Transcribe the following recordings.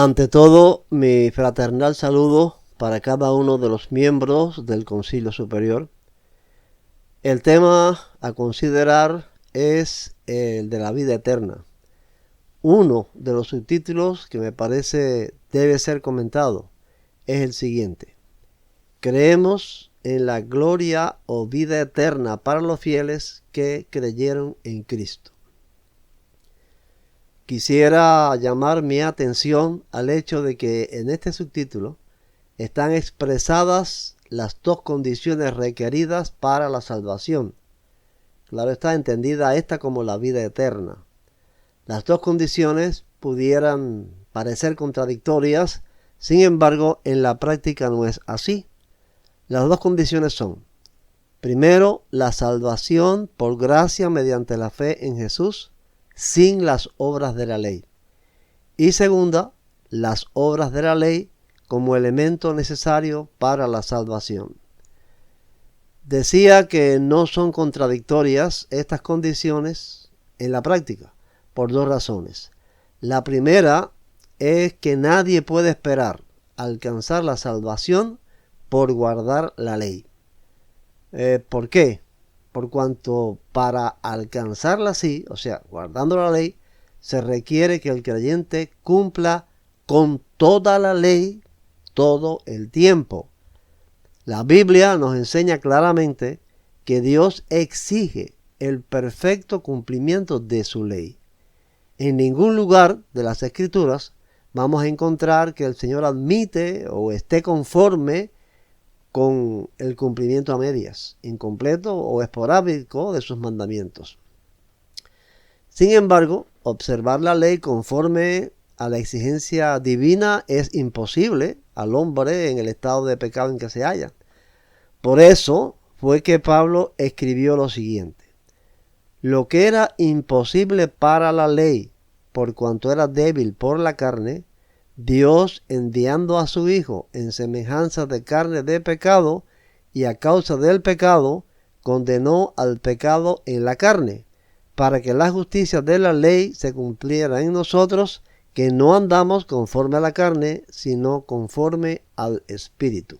Ante todo, mi fraternal saludo para cada uno de los miembros del Concilio Superior. El tema a considerar es el de la vida eterna. Uno de los subtítulos que me parece debe ser comentado es el siguiente: creemos en la gloria o vida eterna para los fieles que creyeron en Cristo. Quisiera llamar mi atención al hecho de que en este subtítulo están expresadas las dos condiciones requeridas para la salvación. Claro está, entendida esta como la vida eterna. Las dos condiciones pudieran parecer contradictorias, sin embargo, en la práctica no es así. Las dos condiciones son: primero, la salvación por gracia mediante la fe en Jesús, sin las obras de la ley. Y segunda, las obras de la ley como elemento necesario para la salvación. Decía que no son contradictorias estas condiciones en la práctica, por dos razones. La primera es que nadie puede esperar alcanzar la salvación por guardar la ley. ¿Por qué? Por cuanto para alcanzarla así, o sea, guardando la ley, se requiere que el creyente cumpla con toda la ley todo el tiempo. La Biblia nos enseña claramente que Dios exige el perfecto cumplimiento de su ley. En ningún lugar de las Escrituras vamos a encontrar que el Señor admite o esté conforme con el cumplimiento a medias, incompleto o esporádico de sus mandamientos. Sin embargo, observar la ley conforme a la exigencia divina es imposible al hombre en el estado de pecado en que se halla. Por eso fue que Pablo escribió lo siguiente: lo que era imposible para la ley, por cuanto era débil por la carne, Dios, enviando a su Hijo en semejanza de carne de pecado, y a causa del pecado, condenó al pecado en la carne, para que la justicia de la ley se cumpliera en nosotros, que no andamos conforme a la carne, sino conforme al Espíritu.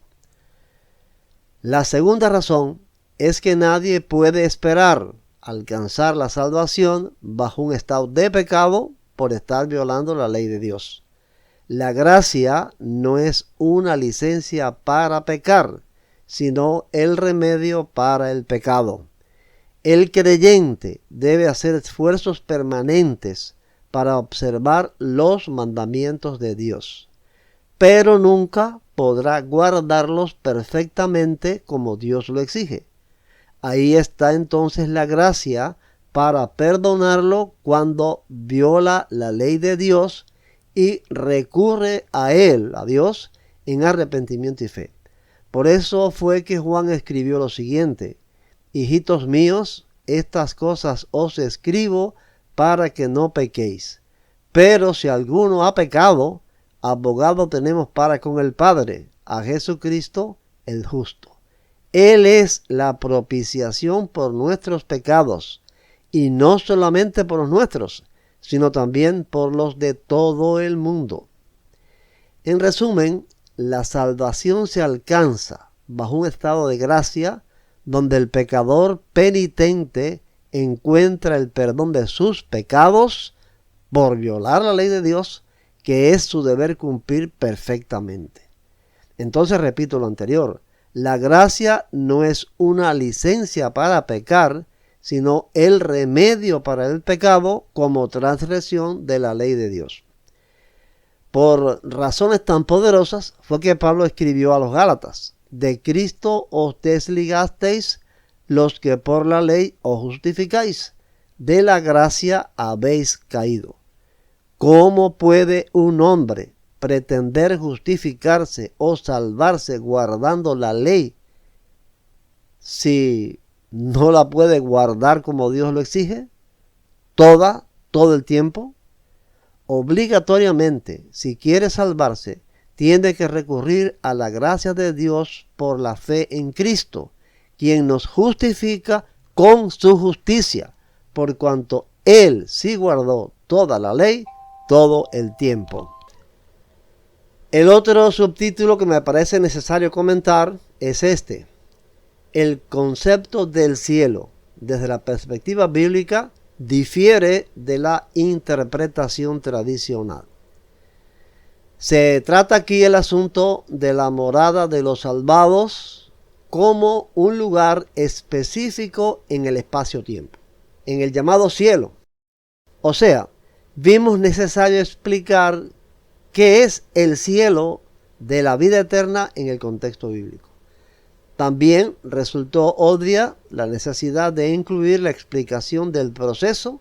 La segunda razón es que nadie puede esperar alcanzar la salvación bajo un estado de pecado por estar violando la ley de Dios. La gracia no es una licencia para pecar, sino el remedio para el pecado. El creyente debe hacer esfuerzos permanentes para observar los mandamientos de Dios, pero nunca podrá guardarlos perfectamente como Dios lo exige. Ahí está entonces la gracia para perdonarlo cuando viola la ley de Dios y recurre a Él, a Dios, en arrepentimiento y fe. Por eso fue que Juan escribió lo siguiente: hijitos míos, estas cosas os escribo para que no pequéis. Pero si alguno ha pecado, abogado tenemos para con el Padre, a Jesucristo el justo. Él es la propiciación por nuestros pecados, y no solamente por los nuestros, sino también por los de todo el mundo. En resumen, la salvación se alcanza bajo un estado de gracia donde el pecador penitente encuentra el perdón de sus pecados por violar la ley de Dios, que es su deber cumplir perfectamente. Entonces repito lo anterior: la gracia no es una licencia para pecar, sino el remedio para el pecado como transgresión de la ley de Dios. Por razones tan poderosas fue que Pablo escribió a los Gálatas: de Cristo os desligasteis los que por la ley os justificáis, de la gracia habéis caído. ¿Cómo puede un hombre pretender justificarse o salvarse guardando la ley si no la puede guardar como Dios lo exige? Todo el tiempo. Obligatoriamente, si quiere salvarse, tiene que recurrir a la gracia de Dios por la fe en Cristo, quien nos justifica con su justicia, por cuanto Él sí guardó toda la ley todo el tiempo. El otro subtítulo que me parece necesario comentar es este: el concepto del cielo, desde la perspectiva bíblica, difiere de la interpretación tradicional. Se trata aquí el asunto de la morada de los salvados como un lugar específico en el espacio-tiempo, en el llamado cielo. O sea, vimos necesario explicar qué es el cielo de la vida eterna en el contexto bíblico. También resultó obvia la necesidad de incluir la explicación del proceso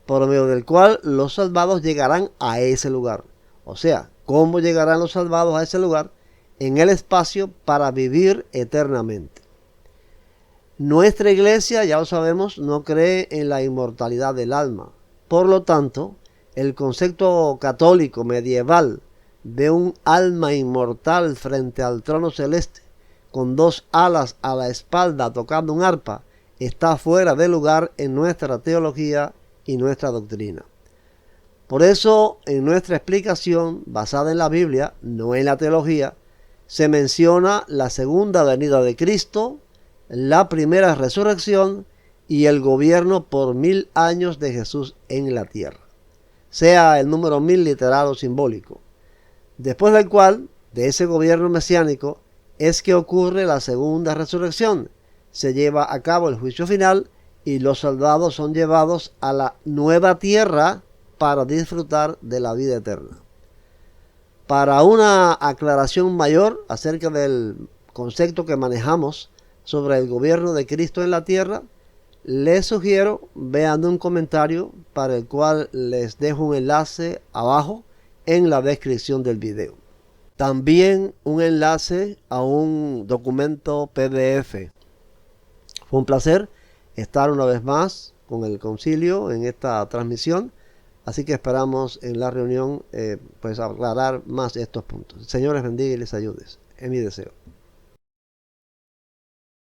por medio del cual los salvados llegarán a ese lugar. O sea, cómo llegarán los salvados a ese lugar en el espacio para vivir eternamente. Nuestra iglesia, ya lo sabemos, no cree en la inmortalidad del alma. Por lo tanto, el concepto católico medieval de un alma inmortal frente al trono celeste, con dos alas a la espalda tocando un arpa, está fuera de lugar en nuestra teología y nuestra doctrina. Por eso, en nuestra explicación, basada en la Biblia, no en la teología, se menciona la segunda venida de Cristo, la primera resurrección y el gobierno por 1000 años de Jesús en la tierra, sea el número 1000 literal o simbólico, después del cual, de ese gobierno mesiánico, es que ocurre la segunda resurrección. Se lleva a cabo el juicio final y los salvados son llevados a la nueva tierra para disfrutar de la vida eterna. Para una aclaración mayor acerca del concepto que manejamos sobre el gobierno de Cristo en la tierra, les sugiero vean un comentario para el cual les dejo un enlace abajo en la descripción del video. También un enlace a un documento PDF. Fue un placer estar una vez más con el concilio en esta transmisión, así que esperamos en la reunión pues aclarar más estos puntos. El Señor les bendiga y les ayude, es mi deseo.